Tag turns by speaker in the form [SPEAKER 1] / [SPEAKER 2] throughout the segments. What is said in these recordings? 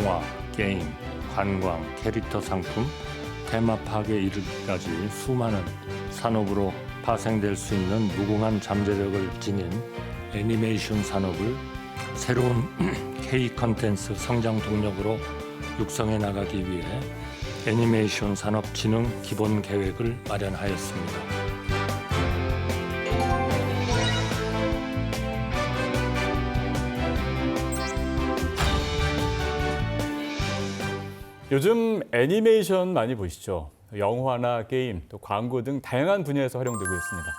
[SPEAKER 1] 영화, 게임, 관광, 캐릭터 상품, 테마파크에 이르기까지 수많은 산업으로 파생될 수 있는 무궁한 잠재력을 지닌 애니메이션 산업을 새로운 K 컨텐츠 성장 동력으로 육성해 나가기 위해 애니메이션 산업 진흥 기본 계획을 마련하였습니다.
[SPEAKER 2] 요즘 애니메이션 많이 보시죠? 영화나 게임, 또 광고 등 다양한 분야에서 활용되고 있습니다.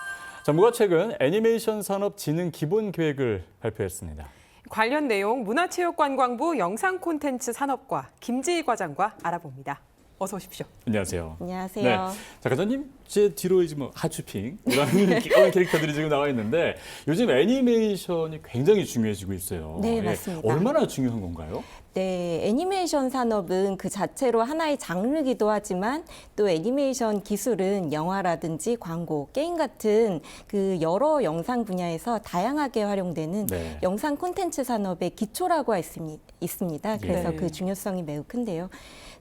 [SPEAKER 2] 정부가 최근 애니메이션 산업 진흥 기본 계획을 발표했습니다.
[SPEAKER 3] 관련 내용 문화체육관광부 영상 콘텐츠 산업과 김지희 과장과 알아봅니다. 어서 오십시오.
[SPEAKER 2] 안녕하세요.
[SPEAKER 4] 안녕하세요.
[SPEAKER 2] 네. 자, 과장님, 제 뒤로 지금 하츄핑 이런 귀여운 캐릭터들이 지금 나와 있는데 요즘 애니메이션이 굉장히 중요해지고 있어요.
[SPEAKER 4] 네, 맞습니다.
[SPEAKER 2] 얼마나 중요한 건가요?
[SPEAKER 4] 네, 애니메이션 산업은 그 자체로 하나의 장르이기도 하지만 또 애니메이션 기술은 영화라든지 광고, 게임 같은 그 여러 영상 분야에서 다양하게 활용되는
[SPEAKER 2] 네.
[SPEAKER 4] 영상 콘텐츠 산업의 기초라고 할 수 있습니다. 그래서
[SPEAKER 3] 네.
[SPEAKER 4] 그 중요성이 매우 큰데요.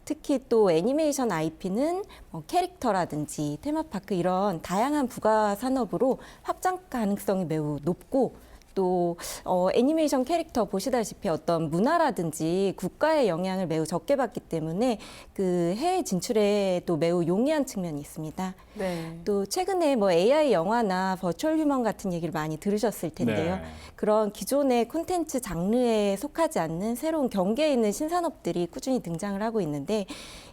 [SPEAKER 4] 특히 또 애니메이션 IP는 캐릭터라든지 테마파크 이런 다양한 부가 산업으로 확장 가능성이 매우 높고 또 애니메이션 캐릭터 보시다시피 어떤 문화라든지 국가의 영향을 매우 적게 받기 때문에 그 해외 진출에도 매우 용이한 측면이 있습니다.
[SPEAKER 3] 네.
[SPEAKER 4] 또 최근에 뭐 AI 영화나 버추얼 휴먼 같은 얘기를 많이 들으셨을 텐데요.
[SPEAKER 2] 네.
[SPEAKER 4] 그런 기존의 콘텐츠 장르에 속하지 않는 새로운 경계에 있는 신산업들이 꾸준히 등장을 하고 있는데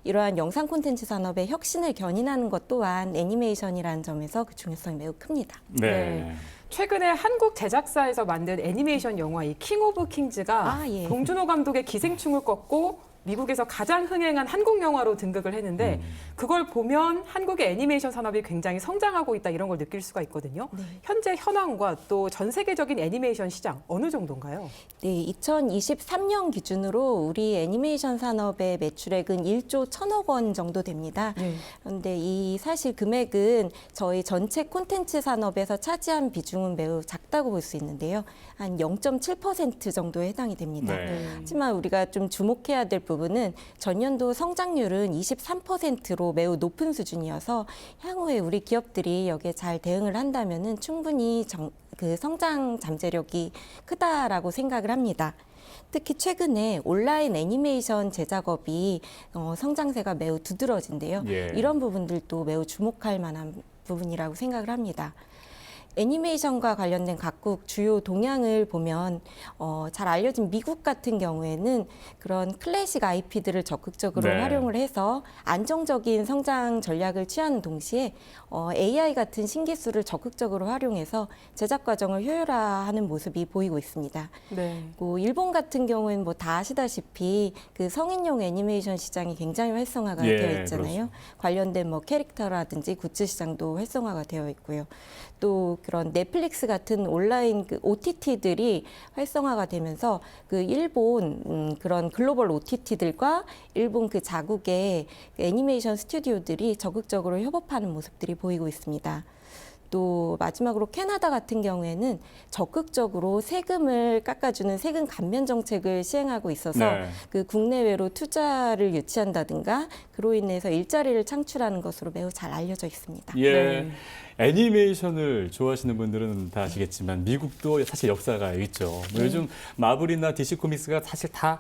[SPEAKER 4] 이러한 영상 콘텐츠 산업의 혁신을 견인하는 것 또한 애니메이션이라는 점에서 그 중요성이 매우 큽니다.
[SPEAKER 3] 네. 최근에 한국 제작사에서 만든 애니메이션 영화 이 킹 오브 킹즈가
[SPEAKER 4] 예.
[SPEAKER 3] 봉준호 감독의 기생충을 꺾고 미국에서 가장 흥행한 한국 영화로 등극을 했는데 그걸 보면 한국의 애니메이션 산업이 굉장히 성장하고 있다 이런 걸 느낄 수가 있거든요.
[SPEAKER 4] 네.
[SPEAKER 3] 현재 현황과 또 전 세계적인 애니메이션 시장 어느 정도인가요?
[SPEAKER 4] 네, 2023년 기준으로 우리 애니메이션 산업의 매출액은 1조 1천억 원 정도 됩니다.
[SPEAKER 3] 네.
[SPEAKER 4] 그런데 이 사실 금액은 저희 전체 콘텐츠 산업에서 차지한 비중은 매우 작다고 볼 수 있는데요. 한 0.7% 정도에 해당이 됩니다.
[SPEAKER 2] 네.
[SPEAKER 4] 하지만 우리가 좀 주목해야 될 부분은 전년도 성장률은 23%로 매우 높은 수준이어서 향후에 우리 기업들이 여기에 잘 대응을 한다면은 충분히 그 성장 잠재력이 크다라고 생각을 합니다. 특히 최근에 온라인 애니메이션 제작업이 성장세가 매우 두드러진데요.
[SPEAKER 2] 예.
[SPEAKER 4] 이런 부분들도 매우 주목할 만한 부분이라고 생각을 합니다. 애니메이션과 관련된 각국 주요 동향을 보면 잘 알려진 미국 같은 경우에는 그런 클래식 IP들을 적극적으로
[SPEAKER 2] 네.
[SPEAKER 4] 활용을 해서 안정적인 성장 전략을 취하는 동시에 AI 같은 신기술을 적극적으로 활용해서 제작 과정을 효율화하는 모습이 보이고 있습니다.
[SPEAKER 3] 네.
[SPEAKER 4] 일본 같은 경우에는 뭐 다 아시다시피 그 성인용 애니메이션 시장이 굉장히 활성화가
[SPEAKER 2] 예,
[SPEAKER 4] 되어 있잖아요.
[SPEAKER 2] 그렇죠.
[SPEAKER 4] 관련된 뭐 캐릭터라든지 굿즈 시장도 활성화가 되어 있고요. 또 그런 넷플릭스 같은 온라인 그 OTT들이 활성화가 되면서 그 일본 그런 글로벌 OTT들과 일본 그 자국의 애니메이션 스튜디오들이 적극적으로 협업하는 모습들이 보이고 있습니다. 또 마지막으로 캐나다 같은 경우에는 적극적으로 세금을 깎아주는 세금 감면 정책을 시행하고 있어서
[SPEAKER 2] 네.
[SPEAKER 4] 그 국내외로 투자를 유치한다든가 그로 인해서 일자리를 창출하는 것으로 매우 잘 알려져 있습니다.
[SPEAKER 2] 예.
[SPEAKER 3] 네.
[SPEAKER 2] 애니메이션을 좋아하시는 분들은 다 아시겠지만 미국도 사실 역사가 있죠. 뭐 요즘 마블이나 DC 코믹스가 사실 다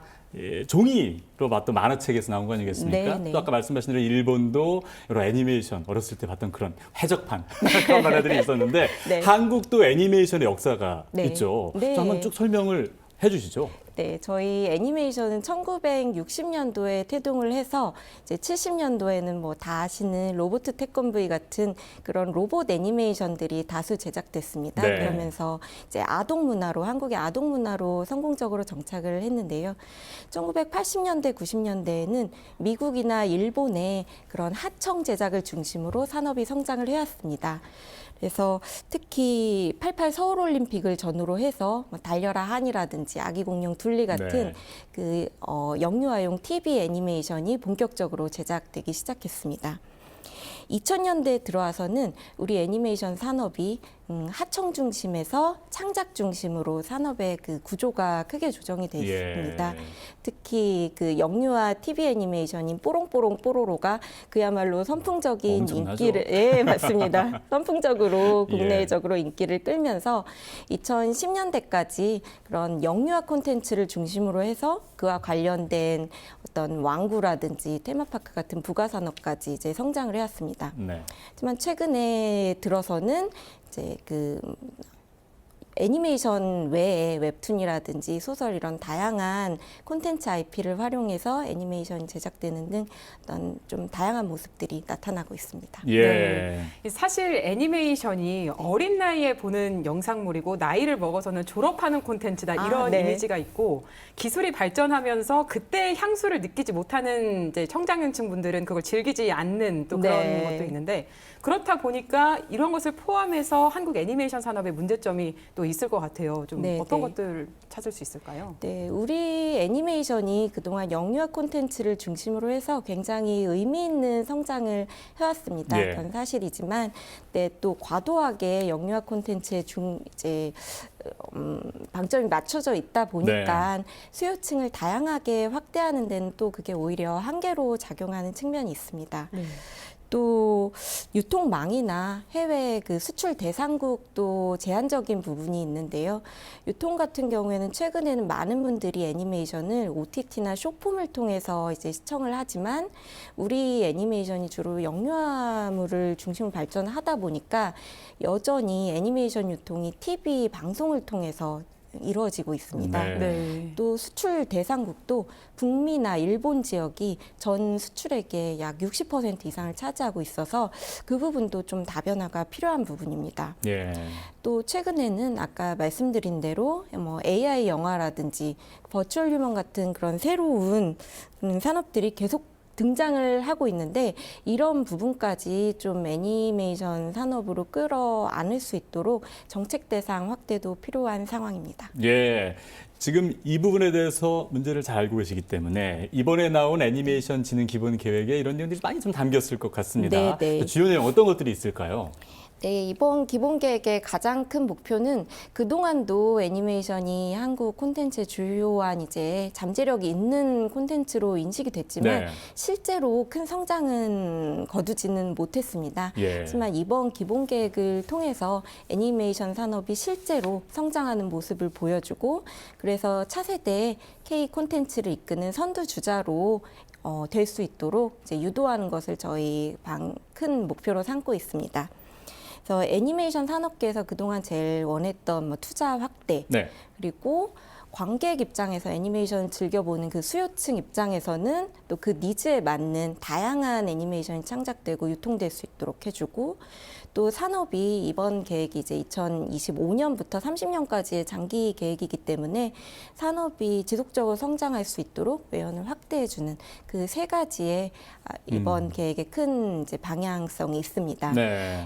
[SPEAKER 2] 종이로 봤던 만화책에서 나온 거 아니겠습니까?
[SPEAKER 4] 네, 네.
[SPEAKER 2] 또 아까 말씀하신 대로 일본도 여러 애니메이션 어렸을 때 봤던 그런 해적판 그런 만화들이 있었는데
[SPEAKER 4] 네.
[SPEAKER 2] 한국도 애니메이션의 역사가
[SPEAKER 4] 네.
[SPEAKER 2] 있죠.
[SPEAKER 4] 네.
[SPEAKER 2] 좀 한번 쭉 설명을 해주시죠.
[SPEAKER 4] 네, 저희 애니메이션은 1960년도에 태동을 해서 이제 70년도에는 뭐 다 아시는 로봇 태권브이 같은 그런 로봇 애니메이션들이 다수 제작됐습니다.
[SPEAKER 2] 네.
[SPEAKER 4] 그러면서 이제 아동 문화로 한국의 아동 문화로 성공적으로 정착을 했는데요. 1980년대, 90년대에는 미국이나 일본의 그런 하청 제작을 중심으로 산업이 성장을 해왔습니다. 그래서 특히 88 서울올림픽을 전후로 해서 뭐 달려라 한이라든지 아기 공룡 둘리 같은
[SPEAKER 2] 네.
[SPEAKER 4] 그 영유아용 TV 애니메이션이 본격적으로 제작되기 시작했습니다. 2000년대에 들어와서는 우리 애니메이션 산업이 하청 중심에서 창작 중심으로 산업의 그 구조가 크게 조정이 되어 있습니다. 특히 그 영유아 TV 애니메이션인 뽀롱뽀롱 뽀로로가 그야말로 선풍적인
[SPEAKER 2] 엄청나죠?
[SPEAKER 4] 인기를 예, 맞습니다. 선풍적으로 국내적으로 인기를 끌면서 2010년대까지 그런 영유아 콘텐츠를 중심으로 해서 그와 관련된 어떤 왕구라든지 테마파크 같은 부가산업까지 이제 성장을 해왔습니다.
[SPEAKER 2] 네.
[SPEAKER 4] 하지만 최근에 들어서는 이제 그 애니메이션 외에 웹툰이라든지 소설 이런 다양한 콘텐츠 IP를 활용해서 애니메이션이 제작되는 등 어떤 좀 다양한 모습들이 나타나고 있습니다.
[SPEAKER 2] 예.
[SPEAKER 3] 사실 애니메이션이 어린 나이에 보는 영상물이고 나이를 먹어서는 졸업하는 콘텐츠다 이런
[SPEAKER 4] 네.
[SPEAKER 3] 이미지가 있고 기술이 발전하면서 그때의 향수를 느끼지 못하는 이제 청장년층 분들은 그걸 즐기지 않는 또 그런
[SPEAKER 4] 네.
[SPEAKER 3] 것도 있는데 그렇다 보니까 이런 것을 포함해서 한국 애니메이션 산업의 문제점이 또 있을 것 같아요. 좀
[SPEAKER 4] 네,
[SPEAKER 3] 어떤
[SPEAKER 4] 네.
[SPEAKER 3] 것들 찾을 수 있을까요?
[SPEAKER 4] 네, 우리 애니메이션이 그동안 영유아 콘텐츠를 중심으로 해서 굉장히 의미 있는 성장을 해왔습니다.
[SPEAKER 2] 예.
[SPEAKER 4] 그건 사실이지만, 네, 또 과도하게 영유아 콘텐츠에 방점이 맞춰져 있다 보니까 수요층을 다양하게 확대하는 데는 또 그게 오히려 한계로 작용하는 측면이 있습니다. 또 유통망이나 해외 그 수출 대상국도 제한적인 부분이 있는데요. 유통 같은 경우에는 최근에는 많은 분들이 애니메이션을 OTT나 숏폼을 통해서 이제 시청을 하지만 우리 애니메이션이 주로 영유아물을 중심으로 발전하다 보니까 여전히 애니메이션 유통이 TV 방송을 통해서 이루어지고 있습니다.
[SPEAKER 2] 네.
[SPEAKER 4] 또 수출 대상국도 북미나 일본 지역이 전 수출액의 약 60% 이상을 차지하고 있어서 그 부분도 좀 다변화가 필요한 부분입니다.
[SPEAKER 2] 예.
[SPEAKER 4] 또 최근에는 아까 말씀드린 대로 뭐 AI 영화라든지 버추얼 휴먼 같은 그런 새로운 산업들이 계속 등장을 하고 있는데 이런 부분까지 좀 애니메이션 산업으로 끌어안을 수 있도록 정책 대상 확대도 필요한 상황입니다.
[SPEAKER 2] 예. 지금 이 부분에 대해서 문제를 잘 알고 계시기 때문에 이번에 나온 애니메이션 진흥 기본 계획에 이런 내용들이 많이 좀 담겼을 것 같습니다.
[SPEAKER 4] 네, 네.
[SPEAKER 2] 주요 내용 어떤 것들이 있을까요?
[SPEAKER 4] 네, 이번 기본계획의 가장 큰 목표는 그동안도 애니메이션이 한국 콘텐츠의 주요한 이제 잠재력이 있는 콘텐츠로 인식이 됐지만 실제로 큰 성장은 거두지는 못했습니다.
[SPEAKER 2] 예.
[SPEAKER 4] 하지만 이번 기본계획을 통해서 애니메이션 산업이 실제로 성장하는 모습을 보여주고 그래서 차세대 K 콘텐츠를 이끄는 선두주자로 될 수 있도록 이제 유도하는 것을 저희 큰 목표로 삼고 있습니다. 그래서 애니메이션 산업계에서 그동안 제일 원했던 뭐 투자 확대 그리고 관객 입장에서 애니메이션을 즐겨보는 그 수요층 입장에서는 또 그 니즈에 맞는 다양한 애니메이션이 창작되고 유통될 수 있도록 해주고 또 산업이 이번 계획이 이제 2025년부터 30년까지의 장기 계획이기 때문에 산업이 지속적으로 성장할 수 있도록 외연을 확대해주는 그 세 가지의 이번 계획의 큰 이제 방향성이 있습니다.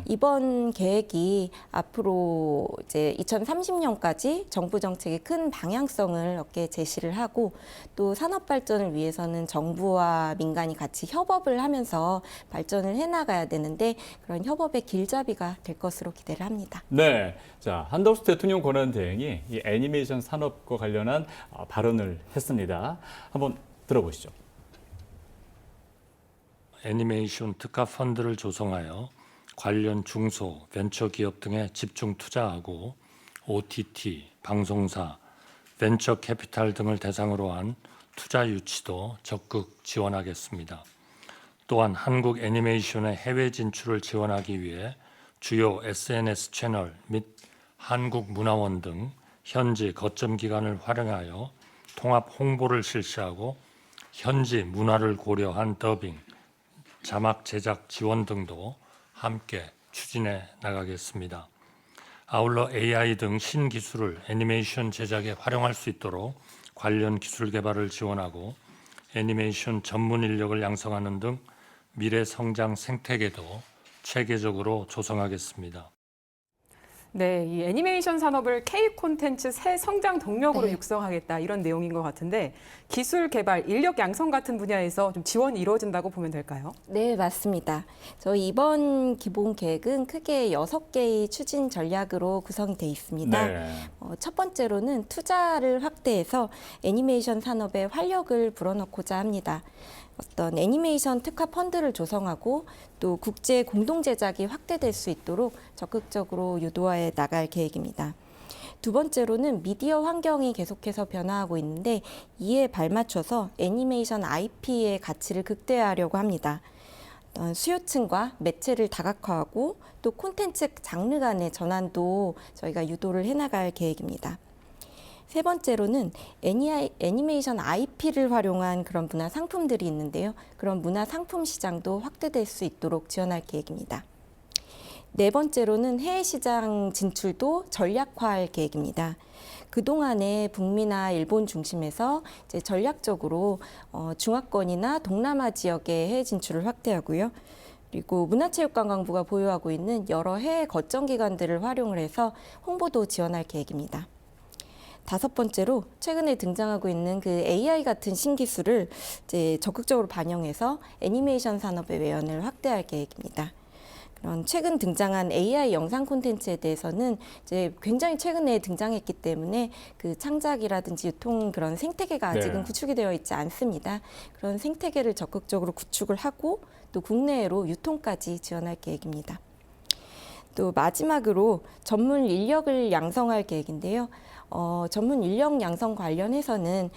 [SPEAKER 4] 이번 계획이 앞으로 이제 2030년까지 정부 정책의 큰 방향성을 어깨에 제시를 하고 또 산업 발전을 위해서는 정부와 민간이 같이 협업을 하면서 발전을 해나가야 되는데 그런 협업의 길잡이가 될 것으로 기대를 합니다.
[SPEAKER 2] 네. 자, 한덕수 대통령 권한대행이 이 애니메이션 산업과 관련한 발언을 했습니다. 한번 들어보시죠.
[SPEAKER 1] 애니메이션 특화 펀드를 조성하여 관련 중소, 벤처기업 등에 집중 투자하고 OTT, 방송사, 벤처 캐피탈 등을 대상으로 한 투자 유치도 적극 지원하겠습니다. 또한 한국 애니메이션의 해외 진출을 지원하기 위해 주요 SNS 채널 및 한국문화원 등 현지 거점 기관을 활용하여 통합 홍보를 실시하고 현지 문화를 고려한 더빙, 자막 제작 지원 등도 함께 추진해 나가겠습니다. 아울러 AI 등 신기술을 애니메이션 제작에 활용할 수 있도록 관련 기술 개발을 지원하고 애니메이션 전문 인력을 양성하는 등 미래 성장 생태계도 체계적으로 조성하겠습니다.
[SPEAKER 3] 네, 이 애니메이션 산업을 K 콘텐츠 새 성장 동력으로
[SPEAKER 4] 네.
[SPEAKER 3] 육성하겠다 이런 내용인 것 같은데 기술 개발, 인력 양성 같은 분야에서 좀 지원이 이루어진다고 보면 될까요?
[SPEAKER 4] 네, 맞습니다. 저희 이번 기본 계획은 크게 6개의 추진 전략으로 구성이 돼 있습니다.
[SPEAKER 2] 네.
[SPEAKER 4] 첫 번째로는 투자를 확대해서 애니메이션 산업에 활력을 불어넣고자 합니다. 어떤 애니메이션 특화 펀드를 조성하고 또 국제 공동 제작이 확대될 수 있도록 적극적으로 유도해 나갈 계획입니다. 두 번째로는 미디어 환경이 계속해서 변화하고 있는데 이에 발맞춰서 애니메이션 IP의 가치를 극대화하려고 합니다. 수요층과 매체를 다각화하고 또 콘텐츠 장르 간의 전환도 저희가 유도를 해나갈 계획입니다. 세 번째로는 애니메이션 IP를 활용한 그런 문화 상품들이 있는데요. 그런 문화 상품 시장도 확대될 수 있도록 지원할 계획입니다. 네 번째로는 해외 시장 진출도 전략화할 계획입니다. 그동안에 북미나 일본 중심에서 이제 전략적으로 중화권이나 동남아 지역의 해외 진출을 확대하고요. 그리고 문화체육관광부가 보유하고 있는 여러 해외 거점 기관들을 활용을 해서 홍보도 지원할 계획입니다. 다섯 번째로 최근에 등장하고 있는 그 AI 같은 신기술을 이제 적극적으로 반영해서 애니메이션 산업의 외연을 확대할 계획입니다. 그런 최근 등장한 AI 영상 콘텐츠에 대해서는 이제 굉장히 최근에 등장했기 때문에 그 창작이라든지 유통 그런 생태계가 아직은
[SPEAKER 2] 네.
[SPEAKER 4] 구축이 되어 있지 않습니다. 그런 생태계를 적극적으로 구축을 하고 또 국내외로 유통까지 지원할 계획입니다. 또 마지막으로 전문 인력을 양성할 계획인데요. 전문 인력 양성 관련해서는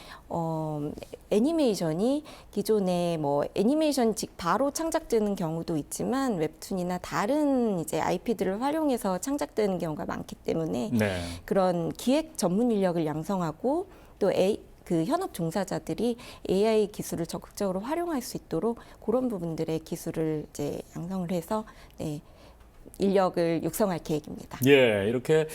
[SPEAKER 4] 애니메이션이 기존에 뭐 애니메이션 바로 창작되는 경우도 있지만 웹툰이나 다른 이제 IP들을 활용해서 창작되는 경우가 많기 때문에
[SPEAKER 2] 네.
[SPEAKER 4] 그런 기획 전문 인력을 양성하고 또 그 현업 종사자들이 AI 기술을 적극적으로 활용할 수 있도록 그런 부분들의 기술을 이제 양성을 해서 네, 인력을 육성할 계획입니다.
[SPEAKER 2] 예, 이렇게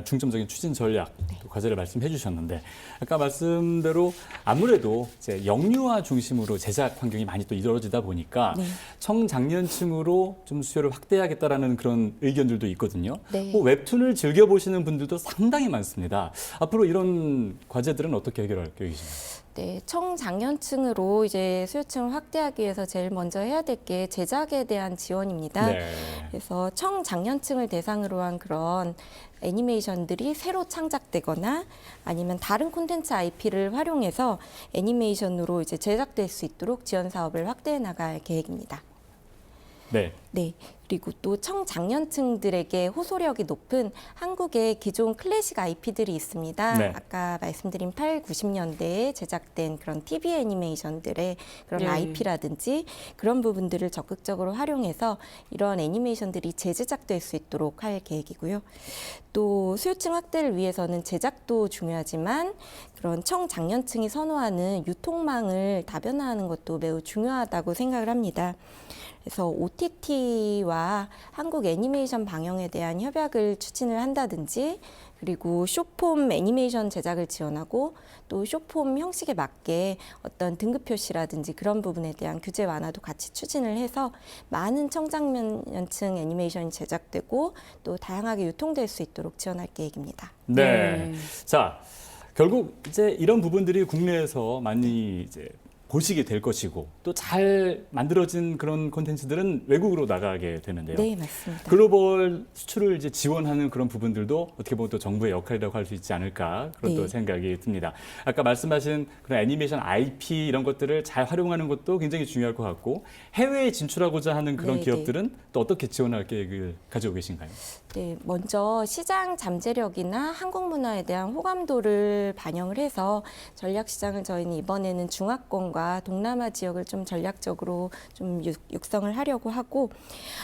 [SPEAKER 2] 중점적인 추진 전략 또 과제를 말씀해 주셨는데 아까 말씀대로 아무래도 이제 영유아 중심으로 제작 환경이 많이 또 이루어지다 보니까
[SPEAKER 4] 네.
[SPEAKER 2] 청장년층으로 좀 수요를 확대하겠다라는 그런 의견들도 있거든요.
[SPEAKER 4] 네.
[SPEAKER 2] 뭐 웹툰을 즐겨 보시는 분들도 상당히 많습니다. 앞으로 이런 과제들은 어떻게 해결할 계획이신가요?
[SPEAKER 4] 네, 청장년층으로 이제 수요층을 확대하기 위해서 제일 먼저 해야 될 게 제작에 대한 지원입니다.
[SPEAKER 2] 네.
[SPEAKER 4] 그래서 청장년층을 대상으로 한 그런 애니메이션들이 새로 창작되거나 아니면 다른 콘텐츠 IP를 활용해서 애니메이션으로 이제 제작될 수 있도록 지원 사업을 확대해 나갈 계획입니다.
[SPEAKER 2] 네.
[SPEAKER 4] 네. 그리고 또 청장년층들에게 호소력이 높은 한국의 기존 클래식 IP들이 있습니다.
[SPEAKER 2] 네.
[SPEAKER 4] 아까 말씀드린 8, 90년대에 제작된 그런 TV 애니메이션들의 그런
[SPEAKER 3] 예.
[SPEAKER 4] IP라든지 그런 부분들을 적극적으로 활용해서 이런 애니메이션들이 재제작될 수 있도록 할 계획이고요. 또 수요층 확대를 위해서는 제작도 중요하지만 그런 청장년층이 선호하는 유통망을 다변화하는 것도 매우 중요하다고 생각을 합니다. 그래서 OTT와 한국 애니메이션 방영에 대한 협약을 추진을 한다든지 그리고 숏폼 애니메이션 제작을 지원하고 또 숏폼 형식에 맞게 어떤 등급 표시라든지 그런 부분에 대한 규제 완화도 같이 추진을 해서 많은 청장년층 애니메이션이 제작되고 또 다양하게 유통될 수 있도록 지원할 계획입니다.
[SPEAKER 2] 네. 자, 결국 이제 이런 부분들이 국내에서 많이 이제 보시게 될 것이고 또 잘 만들어진 그런 콘텐츠들은 외국으로 나가게 되는데요.
[SPEAKER 4] 네, 맞습니다.
[SPEAKER 2] 글로벌 수출을 이제 지원하는 그런 부분들도 어떻게 보면 또 정부의 역할이라고 할 수 있지 않을까 그런 또
[SPEAKER 4] 네.
[SPEAKER 2] 생각이 듭니다. 아까 말씀하신 그런 애니메이션 IP 이런 것들을 잘 활용하는 것도 굉장히 중요할 것 같고 해외에 진출하고자 하는 그런
[SPEAKER 4] 네,
[SPEAKER 2] 기업들은 또 어떻게 지원할 계획을 가지고 계신가요?
[SPEAKER 4] 네, 먼저 시장 잠재력이나 한국 문화에 대한 호감도를 반영을 해서 전략 시장을 저희는 이번에는 중화권과 동남아 지역을 좀 전략적으로 좀 육성을 하려고 하고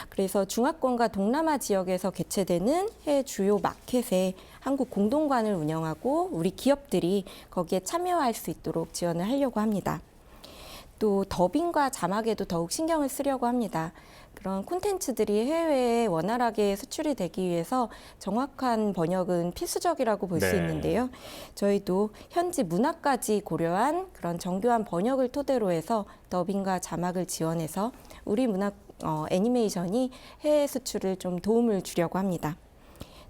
[SPEAKER 4] 그래서 중화권과 동남아 지역에서 개최되는 해외 주요 마켓에 한국 공동관을 운영하고 우리 기업들이 거기에 참여할 수 있도록 지원을 하려고 합니다. 또 더빙과 자막에도 더욱 신경을 쓰려고 합니다. 그런 콘텐츠들이 해외에 원활하게 수출이 되기 위해서 정확한 번역은 필수적이라고 볼 수
[SPEAKER 2] 네.
[SPEAKER 4] 있는데요. 저희도 현지 문화까지 고려한 그런 정교한 번역을 토대로 해서 더빙과 자막을 지원해서 우리 문화 애니메이션이 해외 수출을 좀 도움을 주려고 합니다.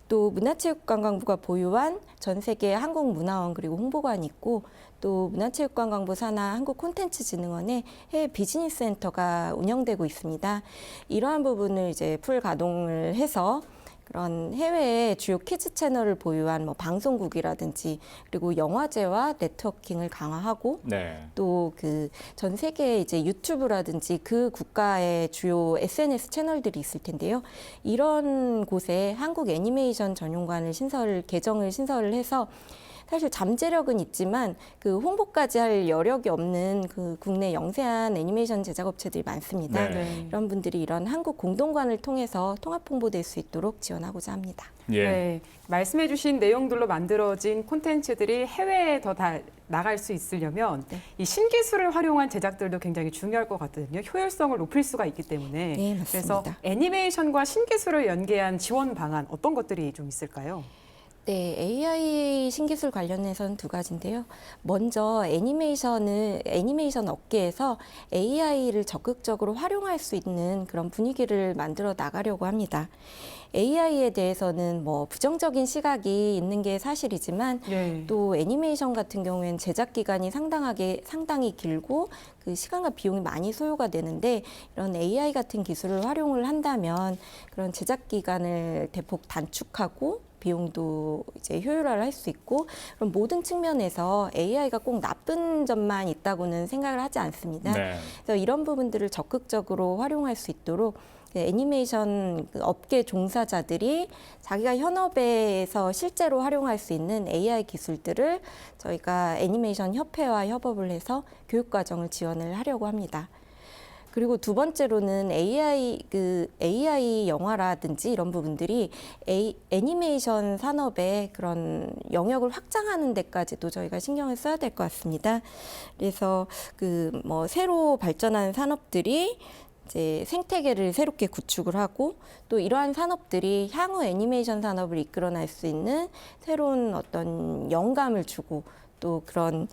[SPEAKER 4] 또 문화체육관광부가 보유한 전 세계 한국문화원 그리고 홍보관이 있고 또 문화체육관광부 산하 한국콘텐츠진흥원의 해외 비즈니스 센터가 운영되고 있습니다. 이러한 부분을 이제 풀 가동을 해서 그런 해외의 주요 키즈 채널을 보유한 뭐 방송국이라든지 그리고 영화제와 네트워킹을 강화하고
[SPEAKER 2] 네.
[SPEAKER 4] 또 그 전 세계 이제 유튜브라든지 그 국가의 주요 SNS 채널들이 있을 텐데요. 이런 곳에 한국 애니메이션 전용관을 개정을 신설을 해서 사실 잠재력은 있지만 그 홍보까지 할 여력이 없는 그 국내 영세한 애니메이션 제작업체들이 많습니다.
[SPEAKER 2] 네.
[SPEAKER 4] 이런 분들이 이런 한국 공동관을 통해서 통합 홍보될 수 있도록 지원하고자 합니다.
[SPEAKER 2] 예.
[SPEAKER 3] 네, 말씀해주신 내용들로 만들어진 콘텐츠들이 해외에 더 다 나갈 수 있으려면
[SPEAKER 4] 네.
[SPEAKER 3] 이 신기술을 활용한 제작들도 굉장히 중요할 것 같거든요. 효율성을 높일 수가 있기 때문에.
[SPEAKER 4] 네, 맞습니다.
[SPEAKER 3] 그래서 애니메이션과 신기술을 연계한 지원 방안 어떤 것들이 좀 있을까요?
[SPEAKER 4] 네, AI 신기술 관련해서는 두 가지인데요. 먼저 애니메이션 업계에서 AI를 적극적으로 활용할 수 있는 그런 분위기를 만들어 나가려고 합니다. AI에 대해서는 뭐 부정적인 시각이 있는 게 사실이지만
[SPEAKER 3] 예.
[SPEAKER 4] 또 애니메이션 같은 경우에는 제작 기간이 상당히 길고 그 시간과 비용이 많이 소요가 되는데 이런 AI 같은 기술을 활용을 한다면 그런 제작 기간을 대폭 단축하고 비용도 이제 효율화를 할 수 있고 그런 모든 측면에서 AI가 꼭 나쁜 점만 있다고는 생각을 하지 않습니다.
[SPEAKER 2] 네.
[SPEAKER 4] 그래서 이런 부분들을 적극적으로 활용할 수 있도록 애니메이션 업계 종사자들이 자기가 현업에서 실제로 활용할 수 있는 AI 기술들을 저희가 애니메이션 협회와 협업을 해서 교육 과정을 지원을 하려고 합니다. 그리고 두 번째로는 AI 영화라든지 이런 부분들이 애니메이션 산업의 그런 영역을 확장하는 데까지도 저희가 신경을 써야 될 것 같습니다. 그래서 새로 발전하는 산업들이 이제 생태계를 새롭게 구축을 하고 또 이러한 산업들이 향후 애니메이션 산업을 이끌어낼 수 있는 새로운 어떤 영감을 주고 또 그런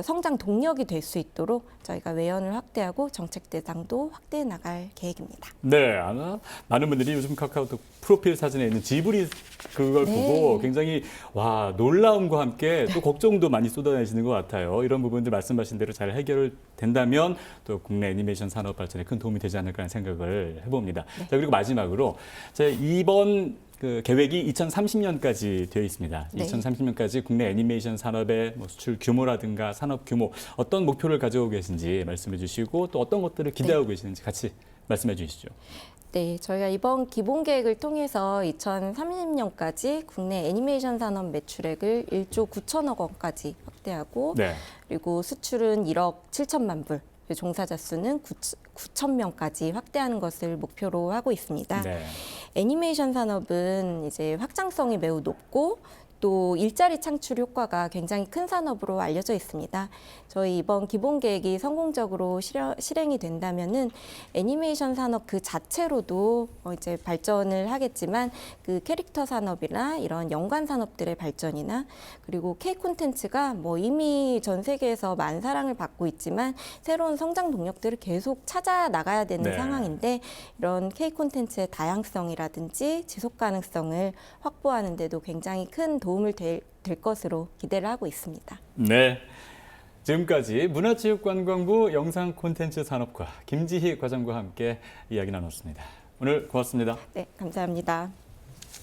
[SPEAKER 4] 성장 동력이 될 수 있도록 저희가 외연을 확대하고 정책 대상도 확대해 나갈 계획입니다.
[SPEAKER 2] 네, 아마 많은 분들이 요즘 카카오톡 프로필 사진에 있는 지브리 그걸
[SPEAKER 4] 네.
[SPEAKER 2] 보고 굉장히 와 놀라움과 함께 또 걱정도 많이 쏟아내시는 것 같아요. 이런 부분들 말씀하신 대로 잘 해결된다면 또 국내 애니메이션 산업 발전에 큰 도움이 되지 않을까 하는 생각을 해봅니다.
[SPEAKER 4] 네.
[SPEAKER 2] 자, 그리고 마지막으로 이번 그 계획이 2030년까지 되어 있습니다.
[SPEAKER 4] 네.
[SPEAKER 2] 2030년까지 국내 애니메이션 산업의 수출 규모라든가 산업 규모 어떤 목표를 가지고 계신지 말씀해 주시고 또 어떤 것들을 기대하고 계시는지 같이 말씀해 주시죠.
[SPEAKER 4] 네, 저희가 이번 기본 계획을 통해서 2030년까지 국내 애니메이션 산업 매출액을 1조 9천억 원까지 확대하고
[SPEAKER 2] 네.
[SPEAKER 4] 그리고 수출은 1억 7천만 불, 종사자 수는 9천 명까지 확대하는 것을 목표로 하고 있습니다.
[SPEAKER 2] 네.
[SPEAKER 4] 애니메이션 산업은 이제 확장성이 매우 높고 또 일자리 창출 효과가 굉장히 큰 산업으로 알려져 있습니다. 저희 이번 기본 계획이 성공적으로 실행이 된다면은 애니메이션 산업 그 자체로도 이제 발전을 하겠지만 그 캐릭터 산업이나 이런 연관 산업들의 발전이나 그리고 K 콘텐츠가 이미 전 세계에서 많은 사랑을 받고 있지만 새로운 성장 동력들을 계속 찾아 나가야 되는
[SPEAKER 2] 네.
[SPEAKER 4] 상황인데 이런 K 콘텐츠의 다양성이라든지 지속 가능성을 확보하는 데도 굉장히 큰 도움을 될 것으로 기대를 하고 있습니다.
[SPEAKER 2] 네. 지금까지 문화체육관광부 영상콘텐츠 산업과 김지희 과장과 함께 이야기 나눴습니다. 오늘 고맙습니다.
[SPEAKER 4] 네, 감사합니다.